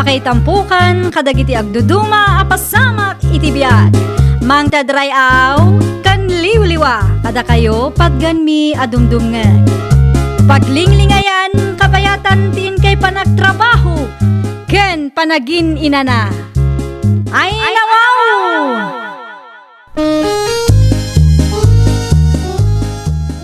Makaitampukan kadagiti agduduma apasamak iti biag. Mang tadrayaw kan liwliwa kada kayo padganmi adumdumngeg. Paglinglingayan kapayatan tin kay panagtrabaho ken panagin inana. Ay nawaw!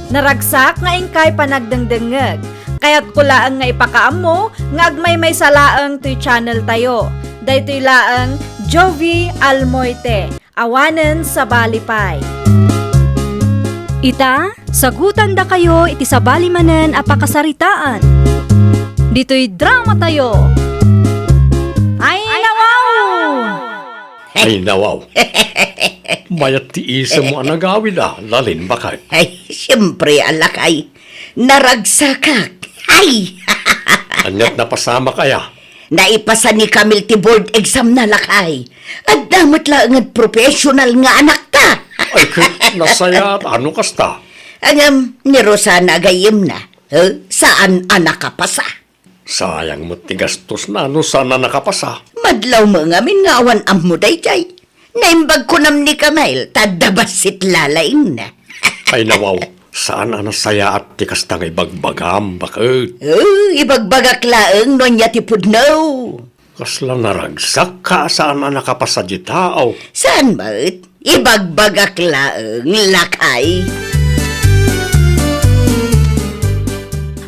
Naragsak nga ingkay panagdengdengeg. Kaya't kulaang nga ipakaam mo, nga agmay may salaang to'y channel tayo. Daytoy laang Jovi Almoite, awanen sa balipay. Ita, sagutan da kayo iti sa balimanen apakasaritaan. Dito'y drama tayo. Ay nawaw! Ay nawaw. Mayat tiisa mo ang nagawid lalin bakay. Ay, siyempre, alakay. Naragsakak. Ay! Anyat napasama kaya. Naipasa ni Camille ti board exam na lakay. At damat lang ang professional nga anak ta. Ay, nasaya at ano kasta? Ang ni Rosana agayim na. Saan anak kapasa? Sayang mo tigastos na ano sana nakapasa. Madlaw mo nga min nga awan am mo dayjay. Naimbag ko nam ni Camille, tadabasit lalaing na. Ay nawaw, saan nasaya at tikastang ibagbagam bakit? Ibagbagak laeng no niya tipudnaw. Kaslang naragsak ka saan nakapasa di tao. Saan ba't? Ibagbagak laeng lakay.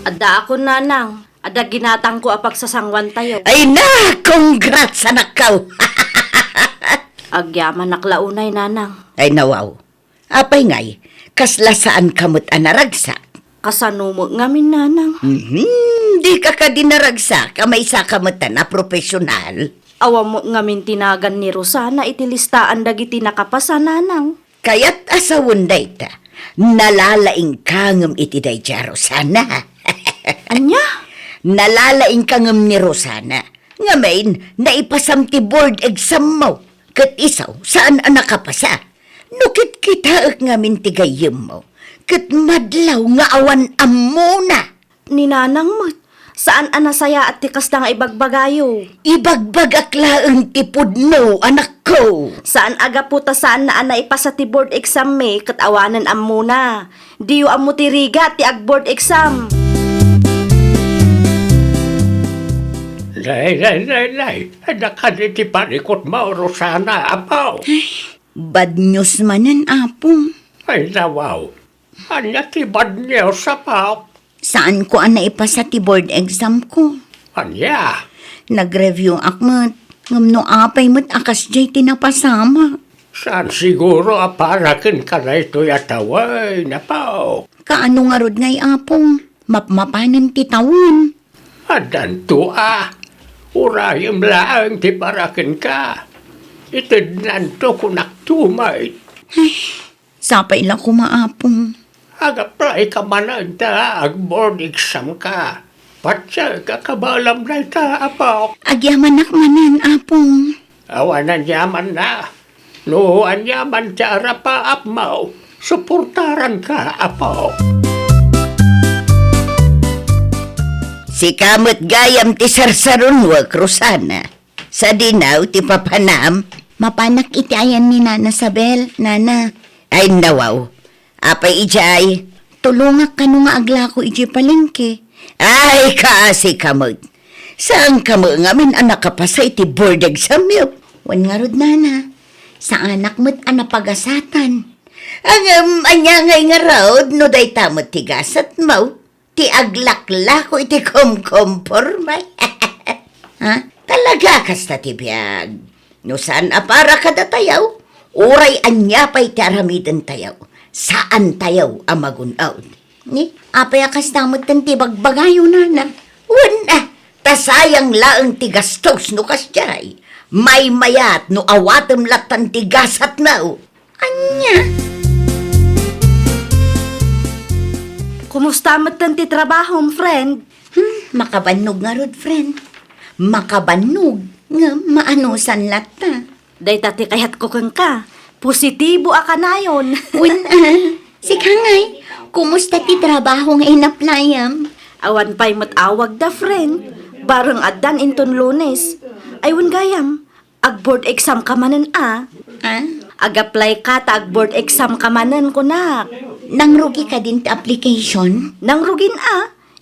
Adda ako nanang, adda ginatang ko apag sasangwan tayo. Ay na, congrats anak kaw. Agyaman naklaunay nanang. Ay nawaw. Apay ngay, kasla saan kamot anaragsak? Kasanumo ngamin nanang. Di ka dinaragsak, may isa kamot na profesional. Awa mo ngamin tinagan ni Rosana itilistaan dagiti nakapasa nanang. Kaya't asawon day ta, nalalaing kangam iti day ja Rosana. Anya? Nalalaing kangam ni Rosana. Ngamin, naipasam ti board exam mo. Kat isaw, saan ang nakapasa? Nukit kita ngamin ti gayem mo. Kat madlaw nga awan amuna. Ni nanang mo, saan anasaya at tikas na nga ibagbagayo? Ibagbagak laeng tipudno, anak ko. Saan aga puta saan na ipasa ti board exam me, kat awanan am muna. Diyo amu ti riga ti ag board exam. Lay. Nakan iti panikot mo, Rosana, apaw. Bad news manan, apong. Ay nawaw, anya ti bad news apaw. Saan ko ang naipasa ti board exam ko? Anya? Nag-review akmat. Ngamno apay mo't akas jay tinapasama. Saan siguro aparakin ka na ito'y ataway, napaw. Kaano nga rod ngay apong? Mapmapanan ti tawon. Adan to urayim lang ti parakin ka. Itid nanto kunaktumay. Sapay lang kumaapong. Ag-apply ka man ta, ag-board exam ka. Patsa kakabalam na ta, apaw. Agyamanak manan, apong. Awanan yaman na. Nuhuan yaman ta arapa apmaw. Suportaran ka, apaw. Si kamot gayam ti sarsaron wag, Rosana. Sa dinaw ti papanam. Mapanak iti ayan ni Nana Sabel, Nana. Ay nawaw. Apay ijay. Tulungak ka nung nga agla ko iji palengke. Ay kaasi kamot. Saan kamo ngamin anak ka pa sa iti board exam yo? Wan nga rod, Nana. Sa anak mo't anapagasatan. Anya ngay nga raod no day tamot tigasat mo. Ti aglakla ko iti kumkumpor, may. Ha? Talaga kasta ti biyag. No saan apara ka da tayaw? Uray anya pa'y ti aramidan tayaw. Saan tayaw amagunaw? Ni, apay akas namot tan ti bagbagayo na. Wala, tasayang laang ti gastos no kasjay. May mayat no awatem latan ti gasat na. Anya? Kumusta mo ti trabaho, friend? Makabanog nga rod, friend. Makabanog nga maanusan lata. Day tati kayat ko kang ka. Positibo ka na yun. Unan, si Kangay, kumusta ti trabaho nga inaplayam? Awan pa'y matawag da, friend. Barang adan inton Lunes. Aywan gayam, ag-board exam ka manen Ha? Ag-apply ka ta ag-board exam ka manen kunak. Nangrugi ka din ta application? Nang rugin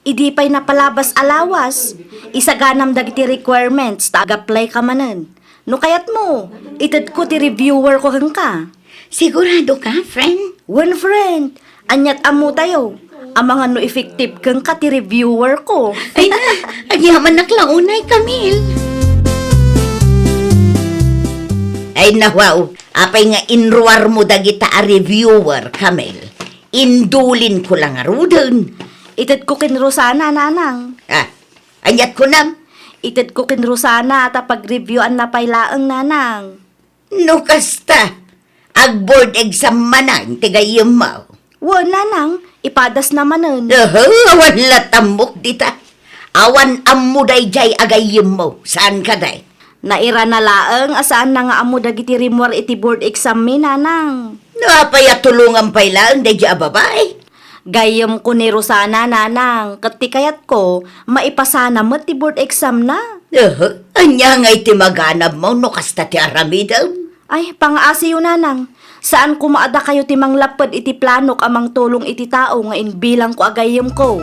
idi pa'y napalabas alawas. Isaganam dagiti requirements ta ag-apply ka manen. No kayat mo, itad ko ti reviewer ko hang ka. Sigurado ka, friend? One friend, anyat amo tayo. Ang mga no effective kang ka ti reviewer ko. Ay na, agyaman naklaunay, Camille. Ay na, wow. Apay nga inruar mo dagita a reviewer, Camille. Indulin ko lang arudon. Itad ko kin Rosana, nanang. Anyat ko nam. Itad ko kin Rosana at pag-reviewan na pailaang nanang. No kasta. Ag-board exam manang tigayim mo. Nanang, ipadas naman nun. Awan latamok dita. Awan amuday jay agayim mo. Saan ka day? Naira na laang asaan na nga amo dagiti rimwar iti board exam mi, nanang. Napaya tulungan pa ilang day jay ababay. Gayam ko ni Rosana, nanang. Kati kayat ko, maipasana mo ti board exam na. Anya nga iti maganap mo no kasta ti aramidaw. Ay, pang-asiyo, nanang. Saan kumaada kayo timang lapad iti planok amang tulong iti tao nga inbilang ko agayam ko.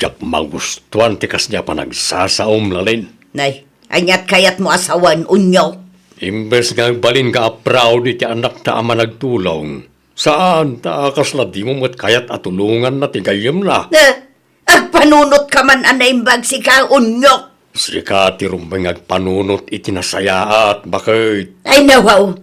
Tiyak magustuhan tikas niya pa nagsasaom lalin. Nay, anyat kayat mo asawan unyo. Imbes nga balin ka proud iti anak ta ama nagtulong. Saan ta akas na di mo mat kayat atulungan na tigayim na. Agpanunot ka man anaimbag si ka unyo. Sika ti rumbay agpanunot iti nasayaat bakit. Ay nawaw,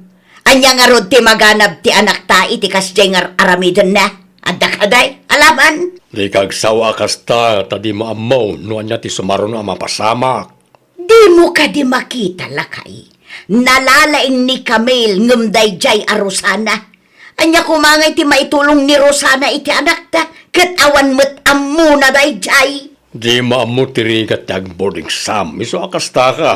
anya nga rod ti maganap ti anak ta iti kasjay nga aramidan na. Adda ka day, alaman. Di kagsawa kasta tadi maamaw no anya ti sumaron ang mapasamak. Di mo ka di makita lakay. Nalalaing ni Camille ngumday jay a Rosana. Anya kumangay ti maitulong ni Rosana iti anak ta. Kat awan mo't ammo na day jay. Di maamo tirigat tag boarding exam. Iso akasta ka.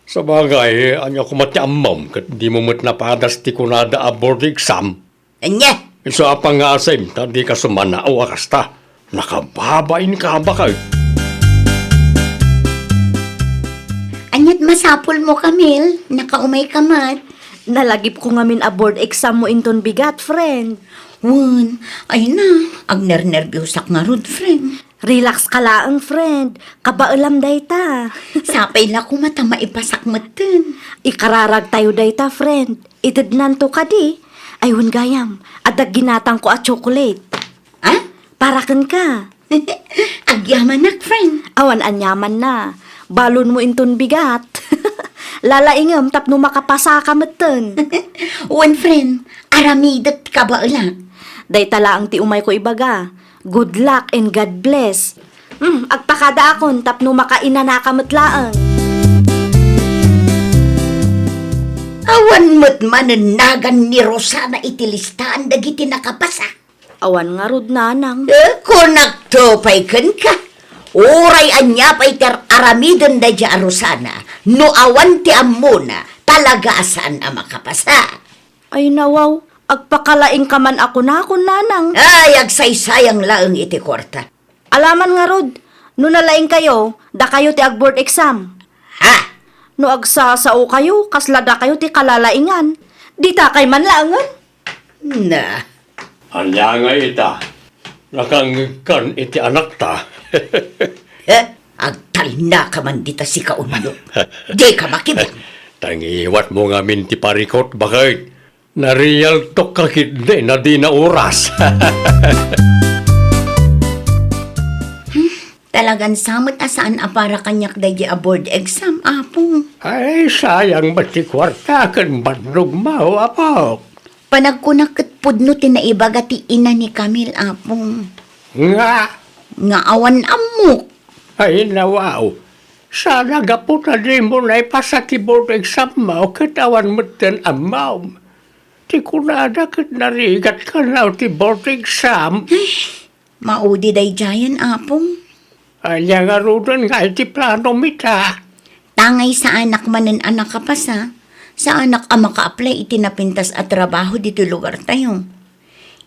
Sa bagay, anya kumati amam kat di mo mat napadas ti kunada a boarding exam. Anya, Iso apang nga asim, tadi ka sumana o akasta. Nakababain ka ba kayo? anyat masapul mo Camille. Nakaumay ka mat. Nalagip ko ngamin a board exam mo inton bigat, friend. Wan, ay na, agner-nervyosak nga rod, friend. Relax ka laang, friend. Kabaalam dayta. Sapay la ko mata maipasak matan. Ikararag tayo dayta, friend. Itadnan to ka di. Ayun gayam, adag ginatang ko at chocolate. Ha? Parakan ka. Agyaman nak, friend. Awan anyaman na. Balon mo inton bigat. Lalaingam tapno makapasa ka matan. Wan, friend, aramidat ka ba lang? Dayta laang ti umay ko ibaga. Good luck and God bless. Agpakada akon tapno makaina na kamatlaang. Awan mo't mananagan ni Rosana iti listahan dagiti nakapasa. Awan nga rod nanang. Kunak to pay kan ka. Uray anya pay ter aramidon da dya Rosana. No awan ti amuna talaga asan ang makapasa. Ay nawaw, agpakalaing ka man ako na akon nanang. Ay, agsaysayang laeng iti kwarta. Alaman nga rod, no nalaing kayo, da kayo ti ag-board exam. Ha? No agsasao kayo, kaslada kayo ti kalalaingan. Di ta kay man laangan. Na. Anya nga ita. Nakangkan iti anak ta. Agtal na ka man dita si kauno. Di ka makibang. Tangiwat mo nga min ti parikot bakit. Na-real to kakit na di na oras. Talagang samot asaan para kanyak dahi a board exam, apo. Ay, sayang ba't ti kwarta kan bandog mao, apo? Panagkunak pudno tinaibaga ti ina ni Camille, apo. Nga, Nga awan amok. ay nawaw. Sana gapo na di mo na ipasa ti board exam mo katawan mo ten amaw. Ti kunada kat narigat ka na ti board exam. Maudi day jayan, apo. Anya nga rudan nga iti plano mita. Tangay sa anak manen anak kapasa. Sa anak ang maka-apply itinapintas at trabaho dito lugar tayo.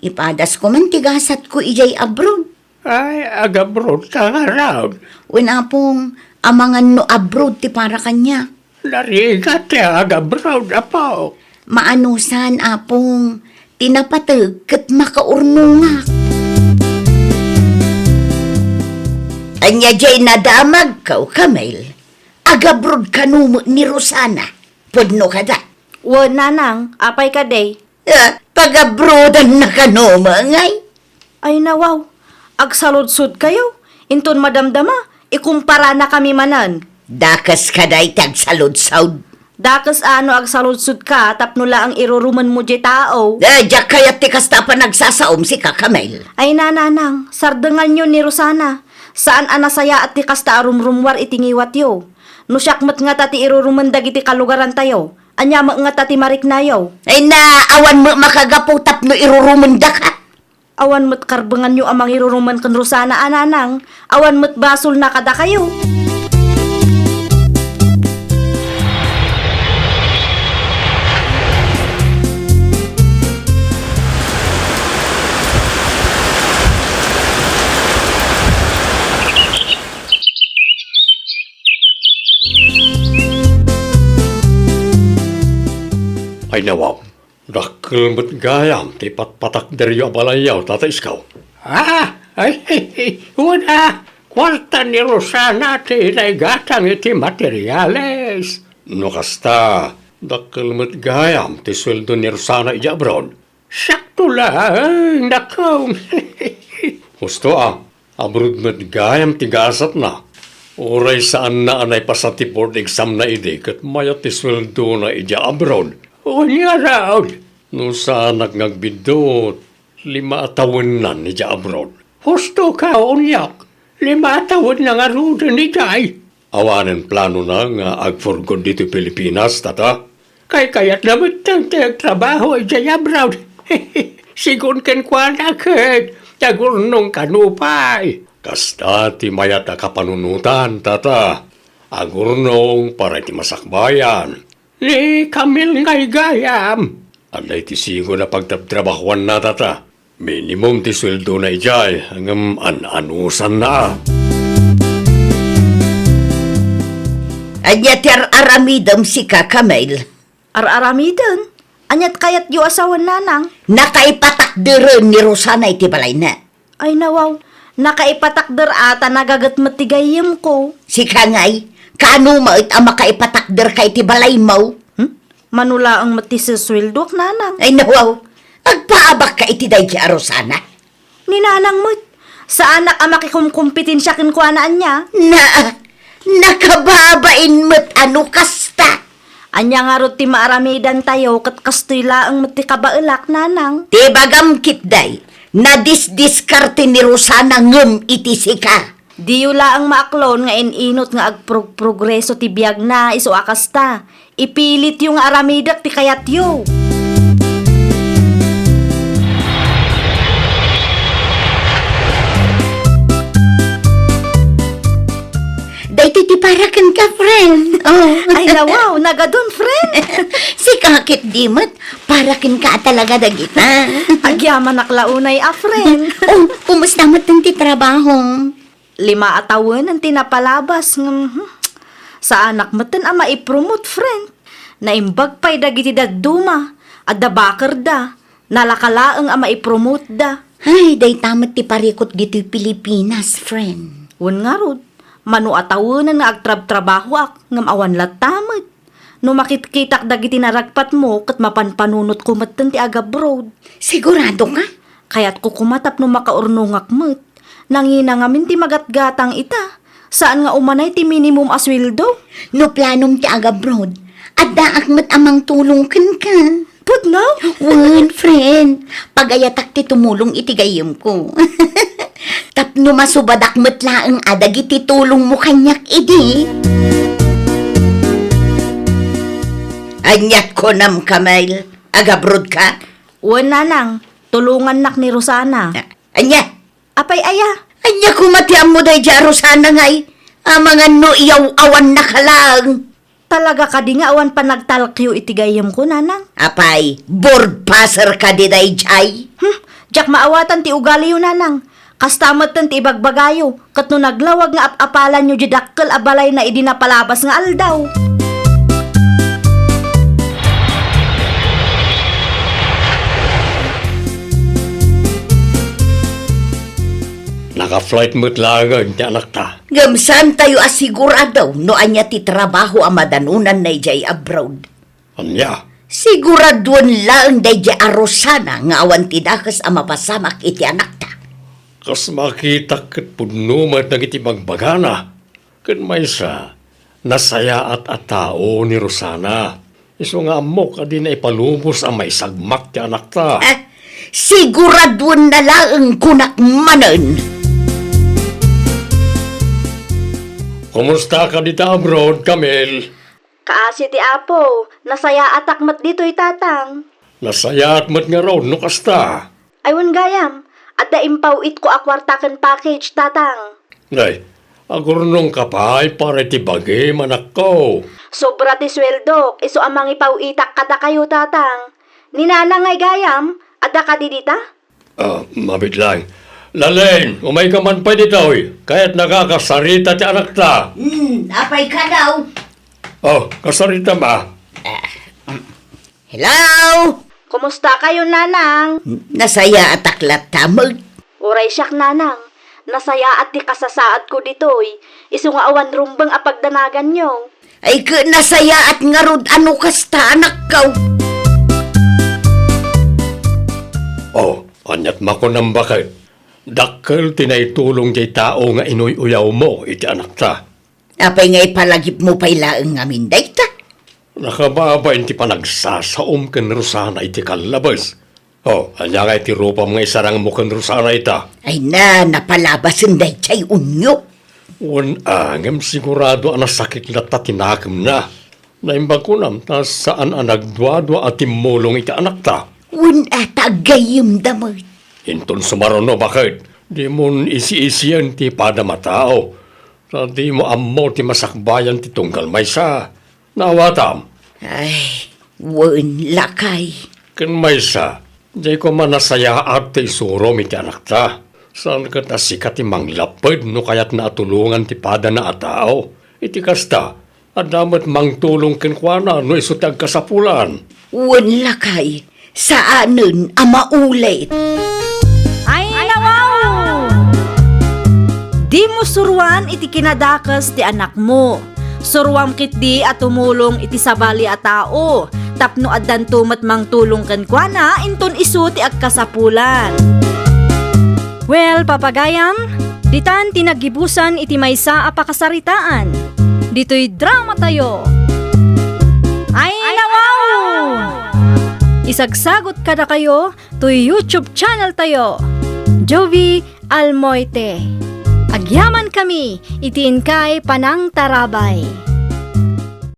Ipadas ko man tigasat ko ijay abroad. Ay, agabroad ka nga raw. Wala pong amangan no abroad ti para kanya. Narigat ya agabroad apo. Maanusan apong tinapatag kat makaurnungak. Anya jay nadamag kaw, Kamel. Agabrod kanumo ni Rosana. Pudno ka da. Wan nanang, apay ka day. Pagabrodan na kanumo ngay. Ay nawaw, agsaludsud kayo. Inton madamdama, ikumpara na kami manan. Dakas ka day tagsalod-saud. Dakas ano agsaludsud ka, tapnula ang iruruman mo di tao. Diyak kaya tikas ta pa nagsasaom si Kakamel. Ay nananang, sardengan nyo ni Rosana. Saan anasaya at ti kasta arumrumwar itingiwat yo. No syakmat nga tati iruruman dagiti kalugaran tayo. Anya nga tati marik na yo. Ay na awan mo makagaputap no irurumunda ka. Awan mo't karbangan nyo amang iruruman kan Rosana ananang. Awan mo't basol na kada kayo. Ay nawaw, dakkel met gayam, ti patpatak deryo abalayaw, tata iskaw. Wala, kwarta ni Rosana ti naigatang iti materyales. No kasta, dakkel met gayam, ti sweldo ni Rosana ija abroad. Sakto lang, nakaw. Gusto abroad met gayam ti gasat na. Oray saan na anay pasati board exam na idi, kat maya ti sweldo na ija abroad. Unya raw. No saan nagbidot, 5 taon na ni abroad. Husto ka, unyak. 5 taon na nga rudo ni Jai. Awanan plano na nga agforgod dito Pilipinas, tata. Kayat naman trabaho ay Jai abroad. Sigun ken kwa na ket, tagurnong kanupay. Kasta ti mayat na kapanunutan, tata. Agurnong para ti masakbayan. Ni Kamil ngay gayam. Alay ti sigo na pagtabtrabahuan na tata. Minimum ti sweldo na ijay hanggang an-anusan na. Anya ter aramidam si Kakamel. Ar-aramidan. Anyat kayat yu asawan nanang. Nakaipatakderen ni Rosana iti balay na. Ay nawaw, nakaipatakder ata nagagat matigayim ko. Si Kangay, kaano mo it ang makaipatakder kay ti balay mo? Manula ang matisaswildok nanang. Ay nawaw, agpaabak ka iti day kaya Rosana. Ni nanang mo't, sa anak ang makikumkumpitin siya kinkuanaan niya. Nakababain mo't ano kasta. Anya nga ro ti maaramidan tayo kat kastila ang mati kabailak nanang. Ti bagam kitday, nadisdiskarte ni Rosana ngem iti sika. Diyo ang maaklon nga ininot nga agprogreso ti biyag na iso akasta. Ipilit yung aramidak ti kayat yo. Dahiti ti parakan ka, friend. Oh. Ay nawaw, nagadun friend. Si kakit dimot, parakan ka talaga dagita. Agyaman naklaunay a friend. Oh, kumusta mo ti trabaho? 5 atawon ang tinapalabas. Sa anak matan ang maipromote friend. Naimbag pa'y dagiti daduma. At dabakar da. Nalakalaang ang maipromote da. Ay, day tamat ti parikot dito Pilipinas, friend. Wan nga rod. Manu atawon nga agtrab-trabaho ak. Ngam awan latamad. No makitkitak dagiti naragpat mo kat mapanpanunot ko matan ti agabroad. Sigurado ka? Kaya't kukumatap no makaurnungak mo't. Nangina ngamin ti magatgatang ita. Saan nga umanay ti minimum aswildo? No planom ti agabroad. At daak mo't amang tulong ka. Put now? Wan, friend. Pagayatak ti tumulong itigayim ko. Tapno masubadak mo't laang adag iti tulong mo kanyak idi. Anyat ko nam Kamel. Agabroad ka? Wan nanang. Tulungan nak ni Rosana. Anya? Apay aya. Anya kumatiam mo day dya Rosana ngay. Amangan no iyaw awan na kalang. Talaga ka di nga awan pa nagtalkyo itigayam ko nanang. Apay, board passer ka di day jay. Jak maawatan ti ugali yun nanang. Kastamat ti ibagbagayo, kat no naglawag nga apalan nyo jidakkel abalay na idinapalabas nga aldaw. Naka-flight mo't lagan ti anak ta. Gamsan tayo asigurado no anya ti trabaho ang madanunan na ijay abroad. Anya, Siguraduan lang da ijay arosana nga awan ti dakas ang mapasamak iti anak ta. kas makita kat punumat na iti magbagana. Kat may sa nasaya at atao ni Rosana. Iso nga amok adi na ipalubos ang may sagmak ti anak ta. Siguraduan na lang kunak manen. Kumusta ka dito abroad, Camille? Kaasi ti Apo, nasaya atakmat dito'y tatang. Nasaya at mat nga raw, no kasta. Aywan gayam, at daimpaw it ko akwartakan package tatang. Ngay, agurnong ka pa ay para ti bagay manak ko. Sobra ti sweldo, iso amang ipaw itak kada kayo tatang. Ninanangay gayam, at da ka didita? Mabit lang. Laleng, umay ka man pa dito, kaya't nakakasarita ti anak ta. Apay ka daw. Oh, kasarita ba? Hello? Kumusta kayo nanang? Nasaya at aklat tamag. Uray siyak nanang, nasaya at di kasasaad ko dito'y, iso nga awan rumbang apagdanagan nyo. Ay ka nasaya at ngarod ano kasta anak kaw. Oh, anyat mako ng bakit. Dakkel tinaitulong jay tao nga inuy-uyaw mo, iti anak ta. Apay nga ipalagip mo pa'y laeng ngamin dayta. Nakababa inti pa nagsasaom ken Rosana iti kalabas. Oh, anya nga iti rupa mga isarang mo ken Rosana ita. Ay na, napalabasin daytay unyo. Angem sigurado ang nasakit na tatinakam na. Naimbag ko nam, tas saan ang nagdwadwa at timulong iti anak ta. Tagayim damay. Inton sumarono bakit? Di mo isi-isiyan ti padamatao. Sa di mo ammo ti masakbayan ti tunggal may sa. Nawatam. Ay, lakay. Ken may sa. Di ko man nasaya at ti suro mi ti anak ta. Saan ka nasikat ti manglapad no kaya't natulungan ti pada na atao. Iti kasta. Adamat mangtulong kenkwana no iso ti agkasapulan. Lakay. Saanen ang maulit. Ay, nawaw! Di mo suruan iti kinadakas ti anak mo. Suruam kit di at tumulong iti sabali a tao. Tapno addan tumat mang tulong kenkwana inton isu ti agkasapulan. Well, papagayam, ditan tinagibusan iti maysa a pakasaritaan. Dito'y drama tayo. Ay, nawaw! Isagsagot kada kayo to YouTube channel tayo, Jovi Almoite. Agyaman kami, itiin kay Panang Tarabay.